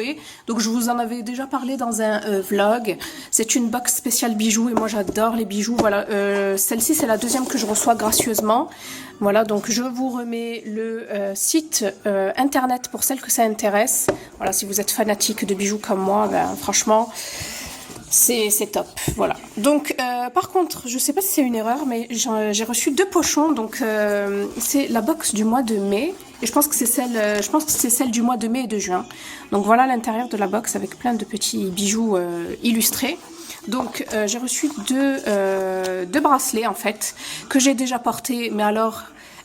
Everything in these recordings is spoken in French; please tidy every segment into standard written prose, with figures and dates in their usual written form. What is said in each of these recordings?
jouer. Donc je vous en avais déjà parlé dans un vlog. C'est une box spéciale bijoux et moi j'adore les bijoux. Voilà, celle-ci c'est la deuxième que je reçois gracieusement. Voilà, donc je vous remets le site internet pour celles que ça intéresse. Voilà, si vous êtes fanatique de bijoux comme moi, ben franchement... c'est top, voilà. Donc, par contre, je sais pas si c'est une erreur, mais j'ai reçu 2 pochons. Donc, c'est la box du mois de mai. Et je pense que c'est celle du mois de mai et de juin. Donc, voilà l'intérieur de la box avec plein de petits bijoux illustrés. Donc, j'ai reçu deux bracelets, en fait, que j'ai déjà portés. Mais alors...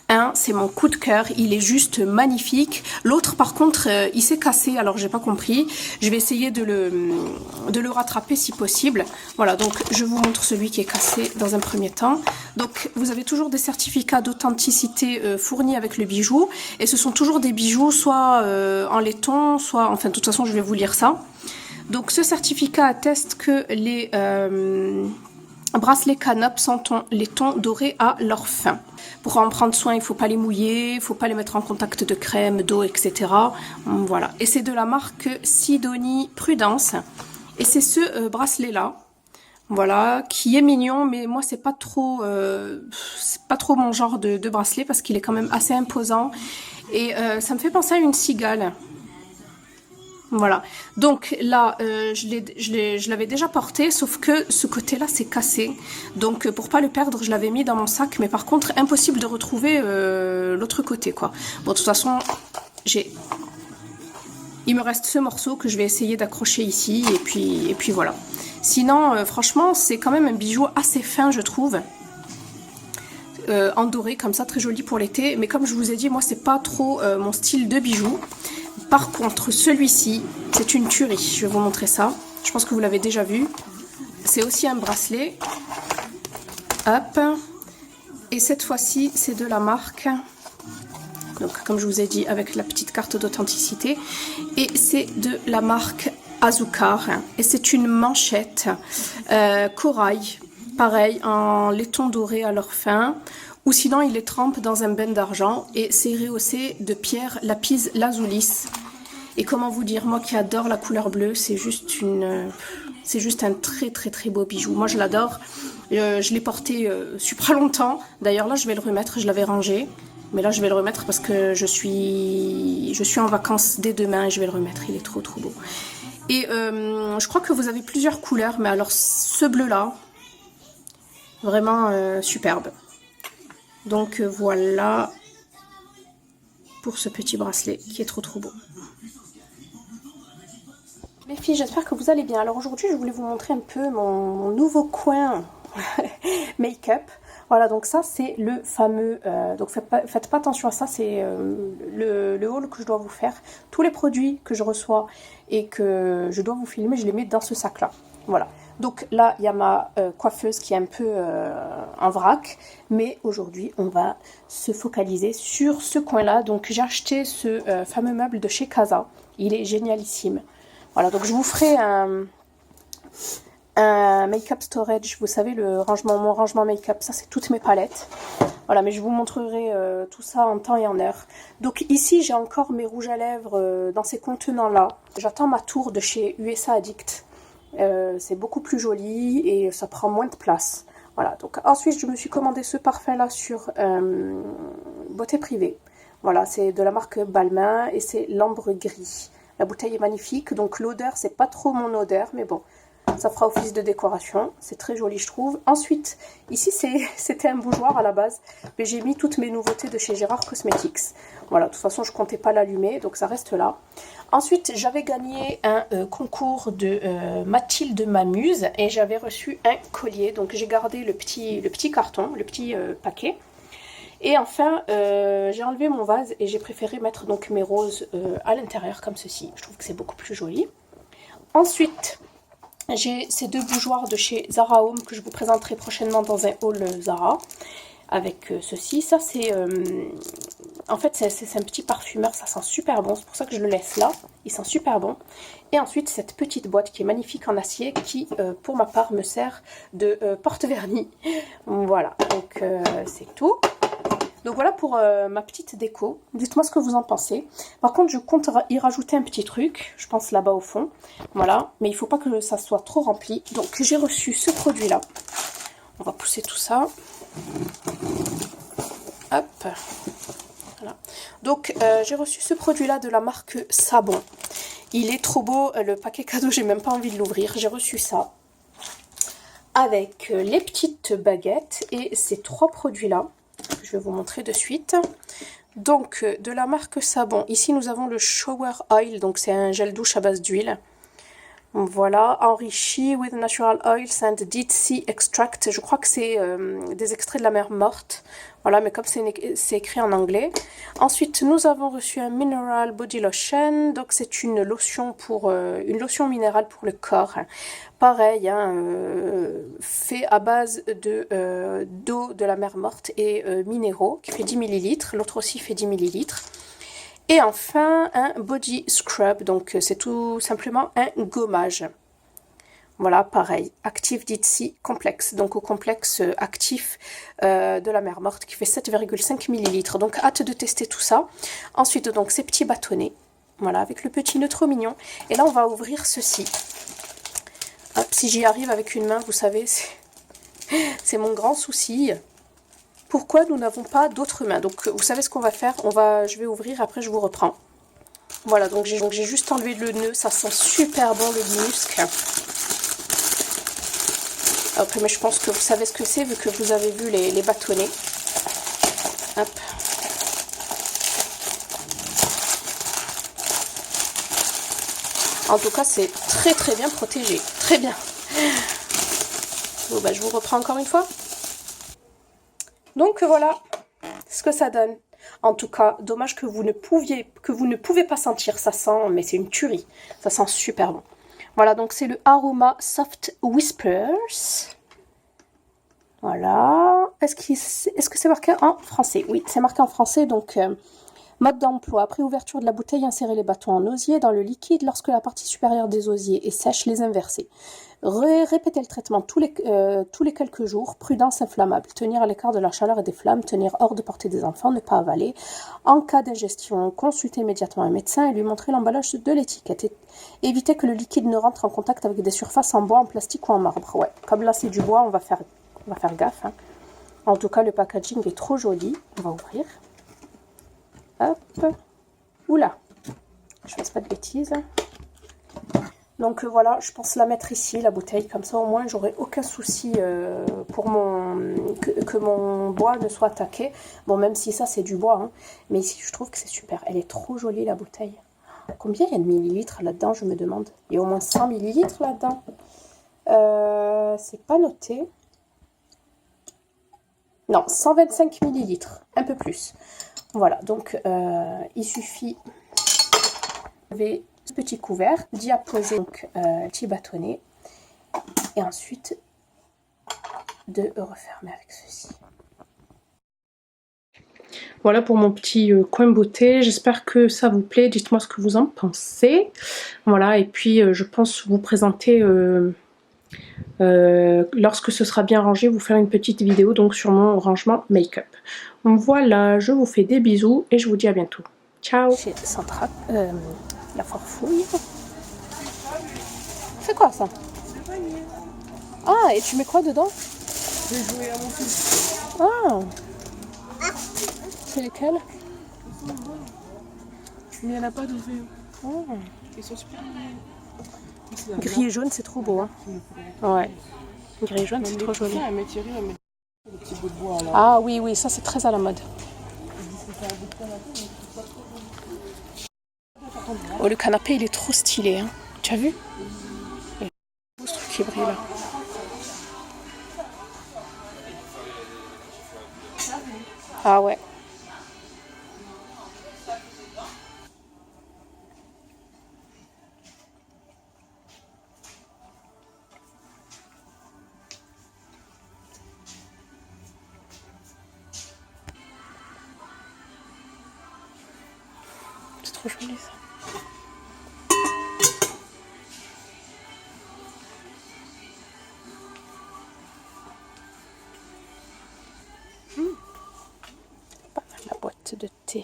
Un, c'est mon coup de cœur, il est juste magnifique. L'autre, par contre, il s'est cassé, alors j'ai pas compris. Je vais essayer de le rattraper si possible. Voilà, donc je vous montre celui qui est cassé dans un premier temps. Donc, vous avez toujours des certificats d'authenticité fournis avec le bijou. Et ce sont toujours des bijoux, soit en laiton, soit... Enfin, de toute façon, je vais vous lire ça. Donc, ce certificat atteste que les... bracelets Canop sont en laiton doré à leur fin. Pour en prendre soin, il ne faut pas les mouiller, il ne faut pas les mettre en contact de crème, d'eau, etc. Voilà. Et c'est de la marque Sidonie Prudence. Et c'est ce bracelet-là, voilà, qui est mignon, mais moi c'est pas trop mon genre de bracelet parce qu'il est quand même assez imposant. Et ça me fait penser à une cigale. Voilà, donc là, je l'avais déjà porté, sauf que ce côté-là, c'est cassé. Donc, pour pas le perdre, je l'avais mis dans mon sac, mais par contre, impossible de retrouver l'autre côté, quoi. Bon, de toute façon, il me reste ce morceau que je vais essayer d'accrocher ici, et puis voilà. Sinon, franchement, c'est quand même un bijou assez fin, je trouve. En doré, comme ça, très joli pour l'été. Mais comme je vous ai dit, moi, c'est pas trop mon style de bijoux. Par contre, celui-ci, c'est une tuerie. Je vais vous montrer ça. Je pense que vous l'avez déjà vu. C'est aussi un bracelet. Hop. Et cette fois-ci, c'est de la marque. Donc, comme je vous ai dit, avec la petite carte d'authenticité. Et c'est de la marque Azúcar. Et c'est une manchette corail. Pareil, en laiton doré à leur fin. Ou sinon, il les trempe dans un bain d'argent et c'est rehaussé de pierre lapis lazuli. Et comment vous dire, moi qui adore la couleur bleue, c'est juste un très très très beau bijou. Moi, je l'adore. Je l'ai porté super longtemps. D'ailleurs, là, je vais le remettre. Je l'avais rangé. Mais là, je vais le remettre parce que je suis en vacances dès demain et je vais le remettre. Il est trop trop beau. Et je crois que vous avez plusieurs couleurs. Mais alors, ce bleu-là, vraiment superbe. Donc voilà pour ce petit bracelet qui est trop trop beau. Les filles, j'espère que vous allez bien. Alors aujourd'hui, je voulais vous montrer un peu mon nouveau coin make-up. Voilà, donc ça c'est le fameux... donc faites pas attention à ça, c'est le haul que je dois vous faire. Tous les produits que je reçois et que je dois vous filmer, je les mets dans ce sac-là. Voilà. Donc là, il y a ma coiffeuse qui est un peu en vrac. Mais aujourd'hui, on va se focaliser sur ce coin-là. Donc j'ai acheté ce fameux meuble de chez Casa. Il est génialissime. Voilà, donc je vous ferai un make-up storage. Vous savez, mon rangement make-up, ça c'est toutes mes palettes. Voilà, mais je vous montrerai tout ça en temps et en heure. Donc ici, j'ai encore mes rouges à lèvres dans ces contenants-là. J'attends ma tour de chez USA Addict. C'est beaucoup plus joli et ça prend moins de place. Voilà, donc ensuite je me suis commandé ce parfum là sur Beauté Privée. Voilà, c'est de la marque Balmain et c'est l'ambre gris. La bouteille est magnifique, donc l'odeur c'est pas trop mon odeur, mais bon, ça fera office de décoration. C'est très joli je trouve. Ensuite, ici c'était un bougeoir à la base, mais j'ai mis toutes mes nouveautés de chez Gérard Cosmetics. Voilà, de toute façon je comptais pas l'allumer, donc ça reste là. Ensuite, j'avais gagné un concours de Mathilde m'amuse et j'avais reçu un collier. Donc, j'ai gardé le petit carton, le petit paquet. Et enfin, j'ai enlevé mon vase et j'ai préféré mettre donc mes roses à l'intérieur comme ceci. Je trouve que c'est beaucoup plus joli. Ensuite, j'ai ces 2 bougeoirs de chez Zara Home que je vous présenterai prochainement dans un haul Zara. Avec ceci, ça c'est... en fait, c'est un petit parfumeur, ça sent super bon, c'est pour ça que je le laisse là, il sent super bon. Et ensuite, cette petite boîte qui est magnifique en acier, qui, pour ma part, me sert de porte-vernis. Voilà, donc c'est tout. Donc voilà pour ma petite déco. Dites-moi ce que vous en pensez. Par contre, je compte y rajouter un petit truc. Je pense là-bas au fond. Voilà. Mais il ne faut pas que ça soit trop rempli. Donc j'ai reçu ce produit-là. On va pousser tout ça. Hop. Voilà. Donc j'ai reçu ce produit-là de la marque Sabon. Il est trop beau. Le paquet cadeau, j'ai même pas envie de l'ouvrir. J'ai reçu ça. Avec les petites baguettes et ces 3 produits-là. Je vais vous montrer de suite. Donc, de la marque Sabon. Ici, nous avons le Shower Oil. Donc, c'est un gel douche à base d'huile. Voilà, enrichi with natural oils and deep sea extract. Je crois que c'est des extraits de la mer morte. Voilà, mais comme c'est écrit en anglais. Ensuite, nous avons reçu un mineral body lotion. Donc, c'est une lotion une lotion minérale pour le corps. Pareil, hein, fait à base d'eau de la mer morte et minéraux, qui fait 10 ml. L'autre aussi fait 10 ml. Et enfin, un body scrub, donc c'est tout simplement un gommage. Voilà, pareil, Active Ditsi Complex, donc au complexe actif de la mer morte qui fait 7,5 ml. Donc hâte de tester tout ça. Ensuite, donc ces petits bâtonnets, voilà, avec le petit neutro mignon. Et là, on va ouvrir ceci. Hop, si j'y arrive avec une main, vous savez, c'est mon grand souci. Pourquoi nous n'avons pas d'autres mains? Donc vous savez ce qu'on va faire, je vais ouvrir, après je vous reprends. Voilà, donc j'ai juste enlevé le nœud, ça sent super bon le musc. Après, mais je pense que vous savez ce que c'est vu que vous avez vu les bâtonnets. Hop. En tout cas, c'est très très bien protégé, très bien. Bon, bah, je vous reprends encore une fois. Donc voilà ce que ça donne. En tout cas, dommage que vous ne pouvez pas sentir. Ça sent, mais c'est une tuerie. Ça sent super bon. Voilà, donc c'est le Aroma Soft Whispers. Voilà. Est-ce que c'est marqué en français? Oui, c'est marqué en français. Donc, mode d'emploi. Après ouverture de la bouteille, insérez les bâtons en osier dans le liquide. Lorsque la partie supérieure des osiers est sèche, les inverser. Répétez le traitement tous les quelques jours. Prudence inflammable. Tenir à l'écart de la chaleur et des flammes. Tenir hors de portée des enfants. Ne pas avaler. En cas d'ingestion, consultez immédiatement un médecin et lui montrer l'emballage de l'étiquette. Évitez que le liquide ne rentre en contact avec des surfaces en bois, en plastique ou en marbre. Ouais, comme là c'est du bois, on va faire gaffe. Hein. En tout cas, le packaging est trop joli. On va ouvrir. Hop. Oula. Je fasse pas de bêtises. Donc voilà, je pense la mettre ici, la bouteille, comme ça au moins j'aurai aucun souci pour que mon bois ne soit attaqué. Bon, même si ça c'est du bois, hein, mais ici je trouve que c'est super. Elle est trop jolie la bouteille. Combien il y a de millilitres là-dedans, je me demande? Il y a au moins 100 millilitres là-dedans. C'est pas noté. Non, 125 millilitres, un peu plus. Voilà, donc il suffit de ce petit couvert, d'y apposer donc petit bâtonnet et ensuite de refermer avec ceci. Voilà pour mon petit coin beauté, j'espère que ça vous plaît, dites-moi ce que vous en pensez. Voilà, et puis je pense vous présenter, lorsque ce sera bien rangé, vous faire une petite vidéo donc sur mon rangement make-up. Voilà, je vous fais des bisous et je vous dis à bientôt. Ciao. Chez Central, la farfouille. C'est quoi ça? Ah, et tu mets quoi dedans? Je vais jouer à mon fils. Ah. C'est lesquels? Ils sont bons. Mais il n'y en a pas de vieux. Oh. Ils sont super mignons. Gris et jaune, c'est trop beau. Hein. Ouais. Gris et jaune, c'est trop joli. Elle met Thierry, elle met le petit bout de bois là. Ah oui, oui, ça c'est très à la mode. Oh, le canapé, il est trop stylé. Hein. Tu as vu? Il y a ce truc qui brille là. Ah ouais. C'est trop joli ça. Pas boîte de thé.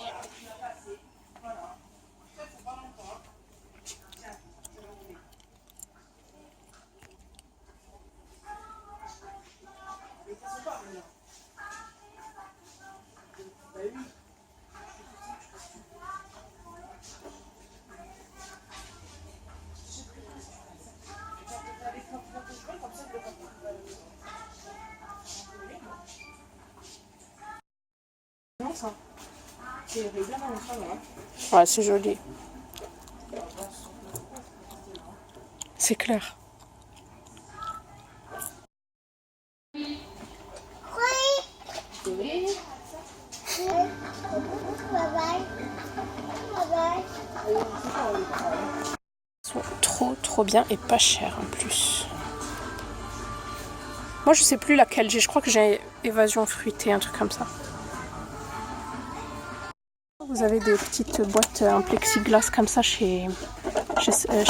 Ouais, c'est joli. C'est clair. Ils sont trop bien et pas chers en plus. Moi je sais plus laquelle j'ai, je crois que j'ai évasion fruitée, un truc comme ça. Vous avez des petites boîtes en plexiglas comme ça chez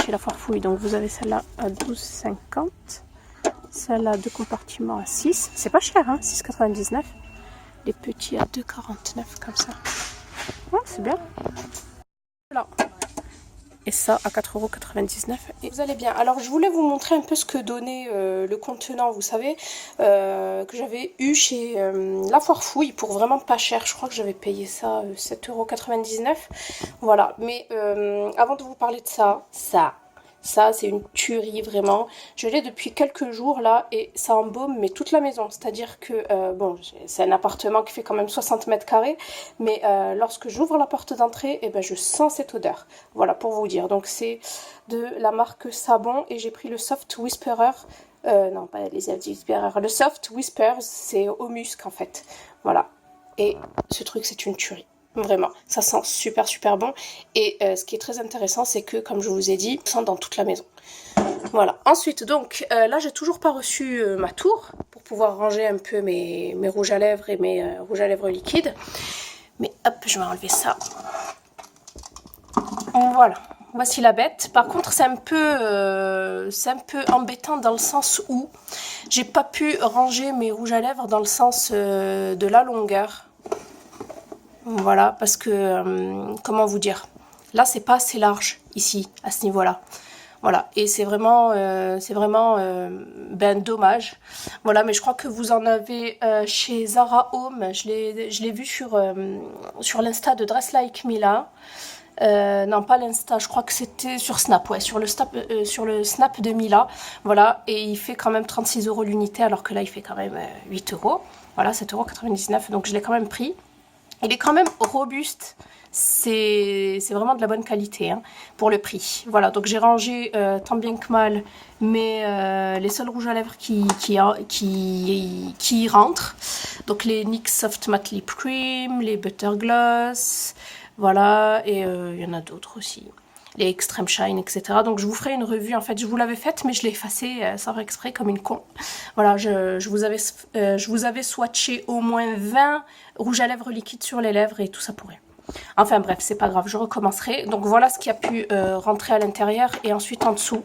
la Farfouille. Donc vous avez celle-là à 12,50. Celle-là à 2 compartiments à 6. C'est pas cher, hein, 6,99. Les petits à 2,49 comme ça. Ouais, c'est bien. Voilà. Et ça à 4,99 €. Et vous allez bien. Alors je voulais vous montrer un peu ce que donnait le contenant, vous savez, que j'avais eu chez La Farfouille pour vraiment pas cher. Je crois que j'avais payé ça 7,99 €. Voilà, mais avant de vous parler de ça c'est une tuerie vraiment. Je l'ai depuis quelques jours là et ça embaume mais toute la maison. C'est-à-dire que, bon, c'est un appartement qui fait quand même 60 mètres carrés, mais lorsque j'ouvre la porte d'entrée, eh ben, je sens cette odeur. Voilà, pour vous dire. Donc c'est de la marque Savon et j'ai pris le Soft Whisperer. Non, pas les Whisperer. Le Soft Whispers, c'est au musc en fait. Voilà. Et ce truc, c'est une tuerie. Vraiment, ça sent super bon. Et ce qui est très intéressant, c'est que, comme je vous ai dit, ça sent dans toute la maison. Voilà. Ensuite, donc, là, j'ai toujours pas reçu ma tour pour pouvoir ranger un peu mes rouges à lèvres et mes rouges à lèvres liquides. Mais hop, je vais enlever ça. Voilà. Voici la bête. Par contre, c'est un peu embêtant dans le sens où j'ai pas pu ranger mes rouges à lèvres dans le sens de la longueur. Voilà, parce que, comment vous dire, là c'est pas assez large ici, à ce niveau-là. Voilà, et c'est vraiment ben, dommage. Voilà, mais je crois que vous en avez chez Zara Home, je l'ai vu sur l'insta de Dress Like Mila. Non, pas l'insta, je crois que c'était sur Snap, ouais, sur le Snap de Mila. Voilà, et il fait quand même 36 € l'unité, alors que là il fait quand même 8 €. Voilà, 7,99 €, donc je l'ai quand même pris. Il est quand même robuste, c'est vraiment de la bonne qualité hein, pour le prix. Voilà, donc j'ai rangé tant bien que mal les seuls rouges à lèvres qui y rentrent. Donc les NYX Soft Matte Lip Cream, les Butter Gloss, voilà, et il y en a d'autres aussi. Les Extreme Shine, etc. Donc je vous ferai une revue, en fait je vous l'avais faite mais je l'ai effacée sans faire exprès comme une con. Voilà, je vous avais swatché au moins 20 rouges à lèvres liquides sur les lèvres et tout ça pourrait. Enfin bref, c'est pas grave, je recommencerai. Donc voilà ce qui a pu rentrer à l'intérieur et ensuite en dessous.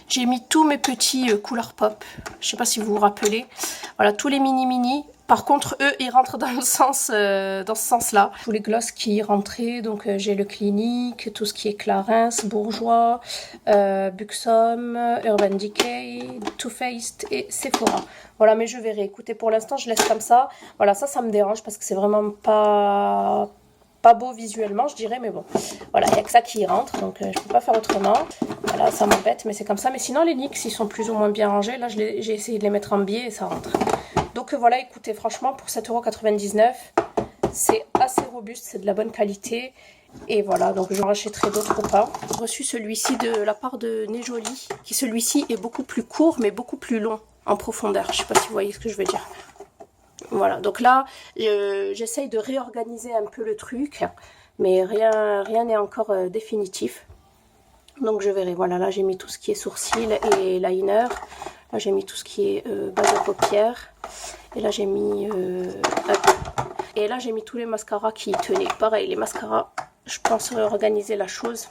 J'ai mis tous mes petits couleurs pop, je sais pas si vous vous rappelez. Voilà, tous les mini. Par contre, eux, ils rentrent dans ce sens-là. Tous les glosses qui y rentraient, donc j'ai le Clinique, tout ce qui est Clarins, Bourjois, Buxom, Urban Decay, Too Faced et Sephora. Voilà, mais je verrai. Écoutez, pour l'instant, je laisse comme ça. Voilà, ça me dérange parce que c'est vraiment pas beau visuellement, je dirais, mais bon. Voilà, il n'y a que ça qui y rentre, donc je peux pas faire autrement. Voilà, ça m'embête, mais c'est comme ça. Mais sinon, les NYX, ils sont plus ou moins bien rangés. Là, j'ai essayé de les mettre en biais et ça rentre. Donc voilà, écoutez, franchement, pour 7,99 €, c'est assez robuste, c'est de la bonne qualité. Et voilà, donc j'en rachèterai d'autres ou pas. J'ai reçu celui-ci de la part de Nejoli, qui celui-ci est beaucoup plus court, mais beaucoup plus long en profondeur. Je sais pas si vous voyez ce que je veux dire. Voilà, donc là, j'essaye de réorganiser un peu le truc, mais rien n'est encore définitif. Donc je verrai, voilà, là j'ai mis tout ce qui est sourcils et liner. Là j'ai mis tout ce qui est base de paupières. Et là j'ai mis et là j'ai mis tous les mascaras qui tenaient. Pareil, les mascaras, je pense réorganiser la chose.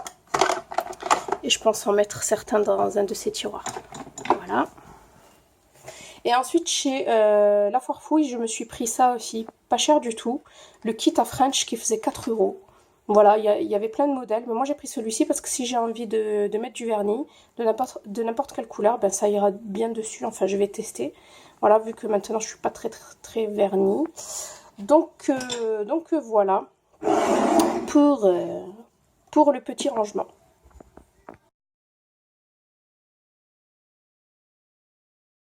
Et je pense en mettre certains dans un de ces tiroirs. Voilà. Et ensuite chez La Farfouille, je me suis pris ça aussi. pas cher du tout. Le kit à French qui faisait 4 euros. Voilà, il y avait plein de modèles, mais moi j'ai pris celui-ci parce que si j'ai envie de mettre du vernis de n'importe quelle couleur, ben ça ira bien dessus. Enfin, je vais tester. Voilà, vu que maintenant je suis pas très vernis. Donc voilà pour le petit rangement.